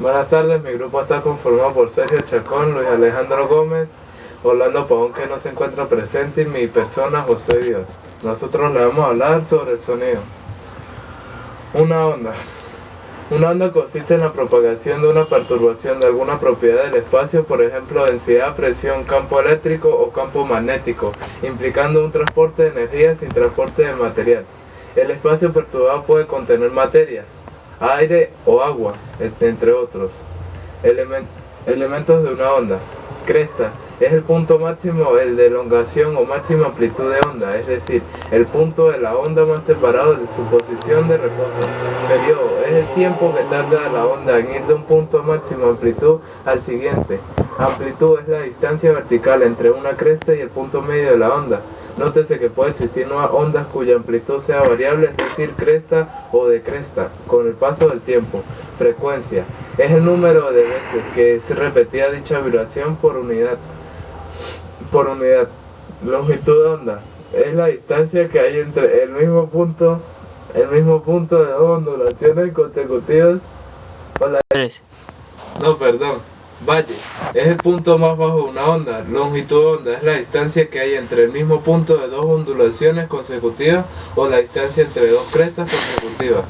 Buenas tardes, mi grupo está conformado por Sergio Chacón, Luis Alejandro Gómez, Orlando Pavón, que no se encuentra presente, y mi persona, José Dios. Nosotros le vamos a hablar sobre el sonido. Una onda. Una onda consiste en la propagación de una perturbación de alguna propiedad del espacio, por ejemplo densidad, presión, campo eléctrico o campo magnético, implicando un transporte de energía sin transporte de material. El espacio perturbado puede contener materia, aire o agua, entre otros. Elementos de una onda. Cresta es el punto máximo de elongación o máxima amplitud de onda, es decir, el punto de la onda más separado de su posición de reposo. Periodo es el tiempo que tarda la onda en ir de un punto máximo amplitud al siguiente. Amplitud es la distancia vertical entre una cresta y el punto medio de la onda. Nótese que puede existir nuevas ondas cuya amplitud sea variable, es decir, cresta o de cresta, con el paso del tiempo. Frecuencia es el número de veces que es repetida dicha vibración por unidad. Longitud de onda es la distancia que hay entre el mismo punto de dos ondulaciones consecutivas. Valle es el punto más bajo de una onda. Longitud de onda es la distancia que hay entre el mismo punto de dos ondulaciones consecutivas o la distancia entre dos crestas consecutivas.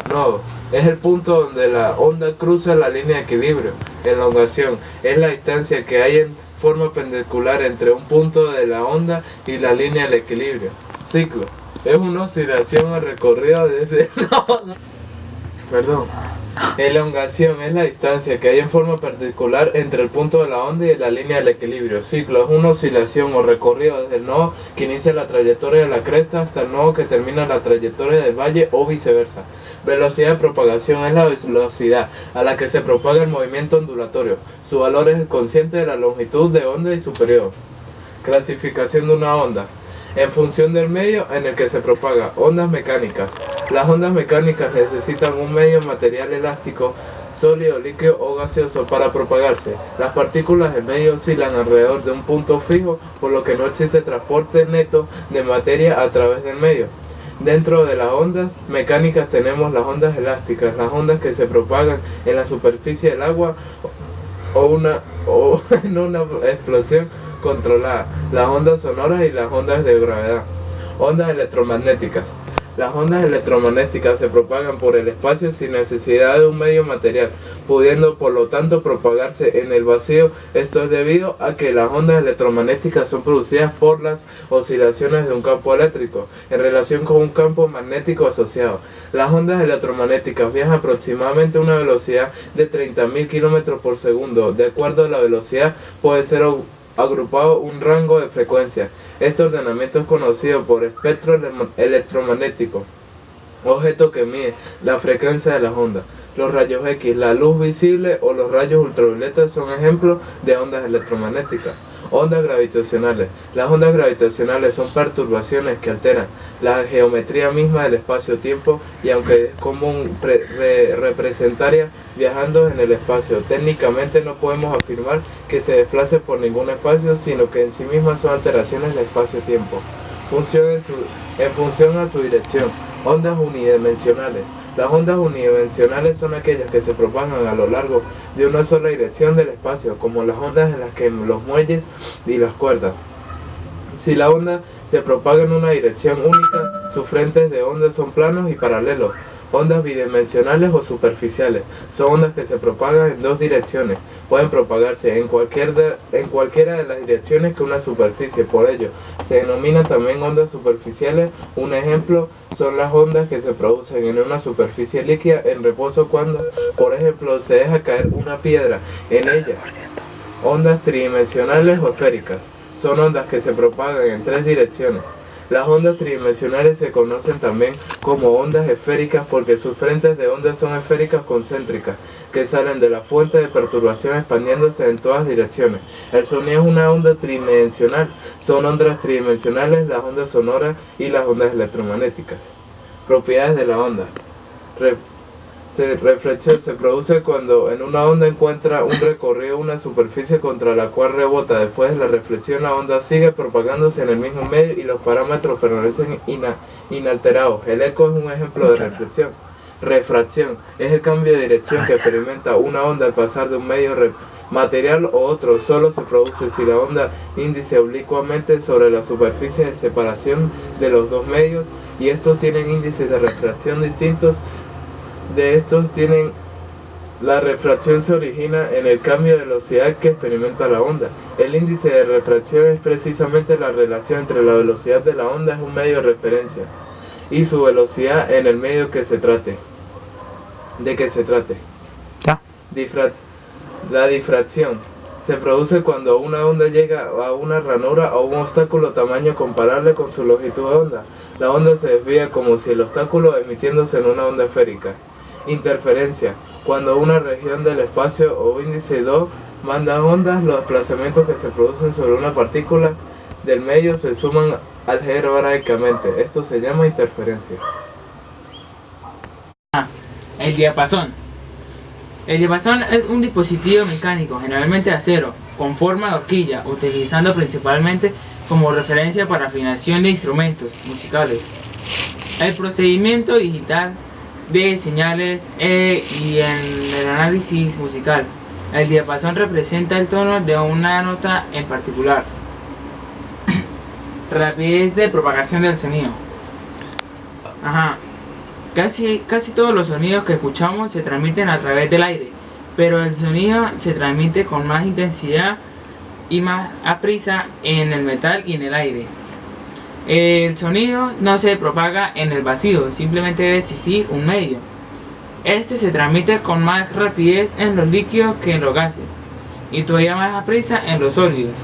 Nodo es el punto donde la onda cruza la línea de equilibrio. Elongación es la distancia que hay en forma perpendicular entre un punto de la onda y la línea del equilibrio. Ciclo es una oscilación o recorrido desde Elongación es la distancia que hay en forma perpendicular entre el punto de la onda y la línea del equilibrio. Ciclo es una oscilación o recorrido desde el nodo que inicia la trayectoria de la cresta hasta el nodo que termina la trayectoria del valle o viceversa. Velocidad de propagación es la velocidad a la que se propaga el movimiento ondulatorio. Su valor es el cociente de la longitud de onda y su periodo. Clasificación de una onda. En función del medio en el que se propaga. Ondas mecánicas. Las ondas mecánicas necesitan un medio material elástico, sólido, líquido o gaseoso para propagarse. Las partículas del medio oscilan alrededor de un punto fijo, por lo que no existe transporte neto de materia a través del medio. Dentro de las ondas mecánicas tenemos las ondas elásticas, las ondas que se propagan en la superficie del agua o en una explosión controlada, las ondas sonoras y las ondas de gravedad. Ondas electromagnéticas. Las ondas electromagnéticas se propagan por el espacio sin necesidad de un medio material, pudiendo por lo tanto propagarse en el vacío. Esto es debido a que las ondas electromagnéticas son producidas por las oscilaciones de un campo eléctrico en relación con un campo magnético asociado. Las ondas electromagnéticas viajan aproximadamente a una velocidad de 30.000 km por segundo. De acuerdo a la velocidad puede ser agrupado un rango de frecuencia. Este ordenamiento es conocido por espectro electromagnético, objeto que mide la frecuencia de las ondas. Los rayos X, la luz visible o los rayos ultravioletas son ejemplos de ondas electromagnéticas. Ondas gravitacionales. Las ondas gravitacionales son perturbaciones que alteran la geometría misma del espacio-tiempo y aunque es común representarlas viajando en el espacio, técnicamente no podemos afirmar que se desplace por ningún espacio, sino que en sí mismas son alteraciones del espacio-tiempo. En función a su dirección. Ondas unidimensionales. Las ondas unidimensionales son aquellas que se propagan a lo largo de una sola dirección del espacio, como las ondas en las que los muelles y las cuerdas. Si la onda se propaga en una dirección única, sus frentes de onda son planos y paralelos. Ondas bidimensionales o superficiales. Son ondas que se propagan en dos direcciones. Pueden propagarse en cualquiera de las direcciones que una superficie. Por ello, se denominan también ondas superficiales. Un ejemplo son las ondas que se producen en una superficie líquida en reposo cuando, por ejemplo, se deja caer una piedra en ella. Ondas tridimensionales o esféricas. Son ondas que se propagan en tres direcciones. Las ondas tridimensionales se conocen también como ondas esféricas porque sus frentes de onda son esféricas concéntricas, que salen de la fuente de perturbación expandiéndose en todas direcciones. El sonido es una onda tridimensional. Son ondas tridimensionales las ondas sonoras y las ondas electromagnéticas. Propiedades de la onda. Reflexión se produce cuando en una onda encuentra un recorrido una superficie contra la cual rebota. Después de la reflexión, la onda sigue propagándose en el mismo medio y los parámetros permanecen inalterados. El eco es un ejemplo de reflexión. Refracción es el cambio de dirección que experimenta una onda al pasar de un medio material o otro. Solo se produce si la onda índice oblicuamente sobre la superficie de separación de los dos medios, y estos tienen índices de refracción distintos. De estos tienen la refracción se origina en el cambio de velocidad que experimenta la onda. El índice de refracción es precisamente la relación entre la velocidad de la onda, es un medio de referencia, y su velocidad en el medio de que se trate. Ya. La difracción se produce cuando una onda llega a una ranura o un obstáculo tamaño comparable con su longitud de onda. La onda se desvía como si el obstáculo emitiéndose en una onda esférica. Interferencia: cuando una región del espacio o índice 2 manda ondas, los desplazamientos que se producen sobre una partícula del medio se suman algebraicamente. Esto se llama interferencia. El diapasón. El diapasón es un dispositivo mecánico, generalmente de acero, con forma de horquilla, utilizando principalmente como referencia para afinación de instrumentos musicales. El procedimiento digital de señales y en el análisis musical. El diapasón representa el tono de una nota en particular. Rapidez de propagación del sonido. Casi todos los sonidos que escuchamos se transmiten a través del aire, pero el sonido se transmite con más intensidad y más aprisa en el metal y en el aire. El sonido no se propaga en el vacío, simplemente debe existir un medio. Este se transmite con más rapidez en los líquidos que en los gases, y todavía más aprisa en los sólidos.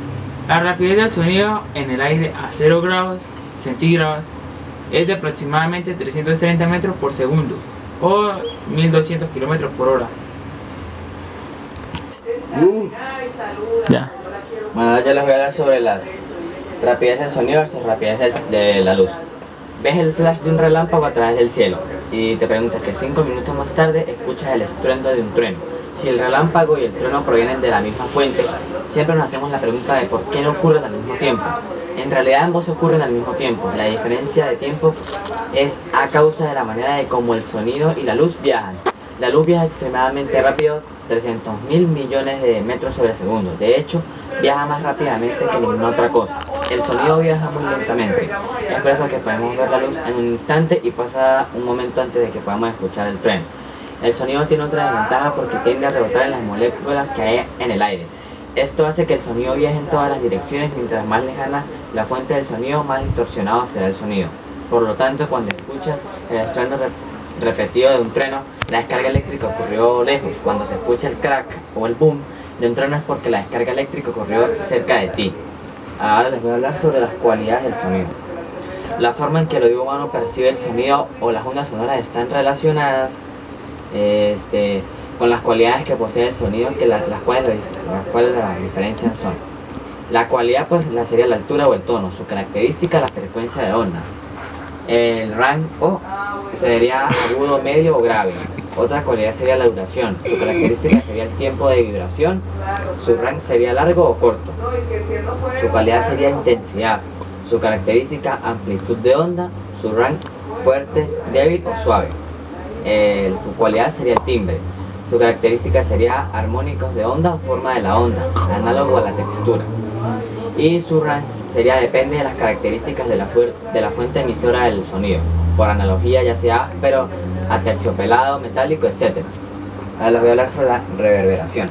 La rapidez del sonido en el aire a 0 grados centígrados es de aproximadamente 330 metros por segundo o 1200 kilómetros por hora. Ya. Bueno, yo les voy a hablar sobre las rapidez del sonido versus rapidez de la luz. Ves el flash de un relámpago a través del cielo y te preguntas que 5 minutos más tarde escuchas el estruendo de un trueno. Si el relámpago y el trueno provienen de la misma fuente, siempre nos hacemos la pregunta de por qué no ocurren al mismo tiempo. En realidad ambos ocurren al mismo tiempo. La diferencia de tiempo es a causa de la manera de cómo el sonido y la luz viajan. La luz viaja extremadamente rápido, 300.000 millones de metros sobre segundo. De hecho, viaja más rápidamente que ninguna otra cosa. El sonido viaja muy lentamente. Es por eso que podemos ver la luz en un instante y pasa un momento antes de que podamos escuchar el tren. El sonido tiene otra desventaja porque tiende a rebotar en las moléculas que hay en el aire. Esto hace que el sonido viaje en todas las direcciones. Mientras más lejana la fuente del sonido, más distorsionado será el sonido. Por lo tanto, cuando escuchas el estruendo repetido de un trueno, la descarga eléctrica ocurrió lejos. Cuando se escucha el crack o el boom de un trueno es porque la descarga eléctrica ocurrió cerca de ti. Ahora les voy a hablar sobre las cualidades del sonido. La forma en que el oído humano percibe el sonido o las ondas sonoras están relacionadas con las cualidades que posee el sonido, las cuales las diferencias son: la cualidad pues sería la altura o el tono, su característica la frecuencia de onda, el rango sería agudo, medio o grave. Otra cualidad sería la duración, su característica sería el tiempo de vibración, su rango sería largo o corto. Su cualidad sería intensidad, su característica amplitud de onda, su rango fuerte, débil o suave. Su cualidad sería el timbre, su característica sería armónicos de onda o forma de la onda, análogo a la textura. Y su rango sería depende de las características de la fuente emisora del sonido, por analogía ya sea áspero, aterciopelado, metálico, etc. Ahora les voy a hablar sobre la reverberación.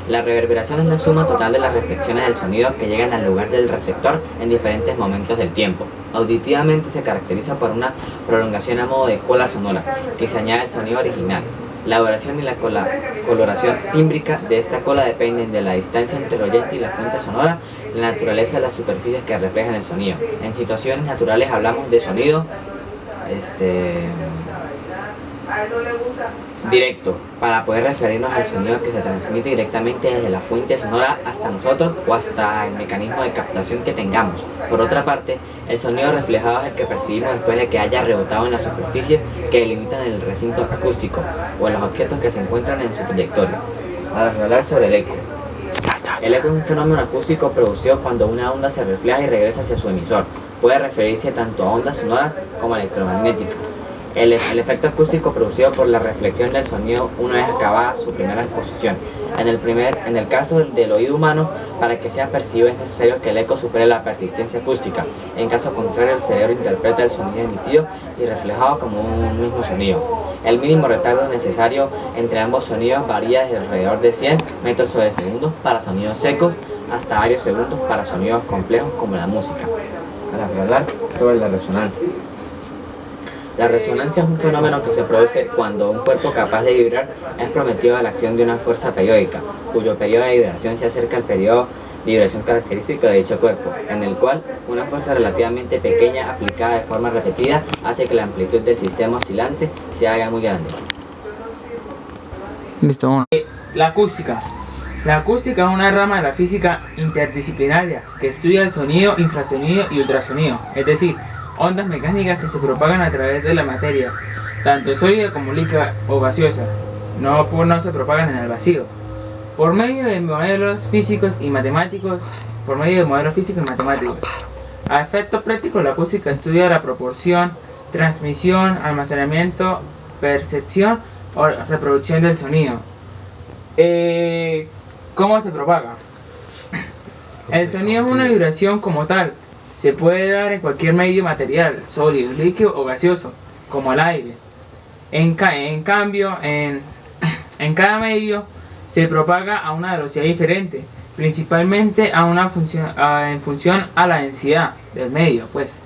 La reverberación es la suma total de las reflexiones del sonido que llegan al lugar del receptor en diferentes momentos del tiempo. Auditivamente se caracteriza por una prolongación a modo de cola sonora que se añade al sonido original. La duración y la coloración tímbrica de esta cola dependen de la distancia entre el oyente y la fuente sonora, la naturaleza de las superficies que reflejan el sonido. En situaciones naturales hablamos de sonido directo, para poder referirnos al sonido que se transmite directamente desde la fuente sonora hasta nosotros o hasta el mecanismo de captación que tengamos. Por otra parte, el sonido reflejado es el que percibimos después de que haya rebotado en las superficies que delimitan el recinto acústico o en los objetos que se encuentran en su trayectoria. Ahora voy a hablar sobre el eco. El eco es un fenómeno acústico producido cuando una onda se refleja y regresa hacia su emisor. Puede referirse tanto a ondas sonoras como electromagnéticas. El efecto acústico producido por la reflexión del sonido una vez acabada su primera exposición. En el caso del oído humano, para que sea percibido es necesario que el eco supere la persistencia acústica. En caso contrario, el cerebro interpreta el sonido emitido y reflejado como un mismo sonido. El mínimo retardo necesario entre ambos sonidos varía desde alrededor de 100 metros sobre segundo para sonidos secos hasta varios segundos para sonidos complejos como la música. Ahora voy a hablar sobre la resonancia. La resonancia es un fenómeno que se produce cuando un cuerpo capaz de vibrar es sometido a la acción de una fuerza periódica, cuyo periodo de vibración se acerca al periodo de vibración característico de dicho cuerpo, en el cual una fuerza relativamente pequeña aplicada de forma repetida hace que la amplitud del sistema oscilante se haga muy grande. Listo. La acústica. La acústica es una rama de la física interdisciplinaria que estudia el sonido, infrasonido y ultrasonido, es decir, ondas mecánicas que se propagan a través de la materia, tanto sólida como líquida o gaseosa, no se propagan en el vacío. Por medio de modelos físicos y matemáticos. A efectos prácticos, la acústica estudia la proporción, transmisión, almacenamiento, percepción o reproducción del sonido. ¿Cómo se propaga? El sonido es una vibración como tal. Se puede dar en cualquier medio material, sólido, líquido o gaseoso, como el aire. En cambio, en cada medio se propaga a una velocidad diferente, principalmente en función a la densidad del medio, pues.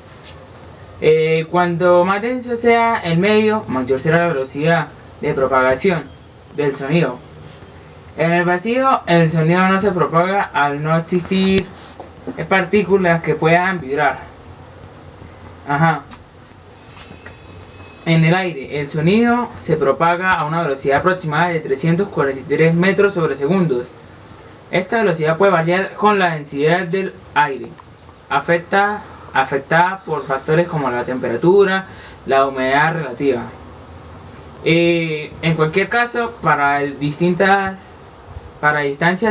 Cuanto más denso sea el medio, mayor será la velocidad de propagación del sonido. En el vacío, el sonido no se propaga al no existir partículas que puedan vibrar. En el aire, el sonido se propaga a una velocidad aproximada de 343 metros sobre segundos. Esta velocidad puede variar con la densidad del aire, afectada por factores como la temperatura, la humedad relativa. En cualquier caso, para distancias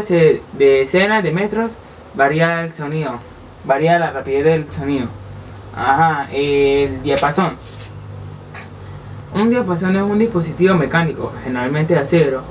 de decenas de metros, varía la rapidez del sonido. El diapasón. Un diapasón es un dispositivo mecánico, generalmente de acero,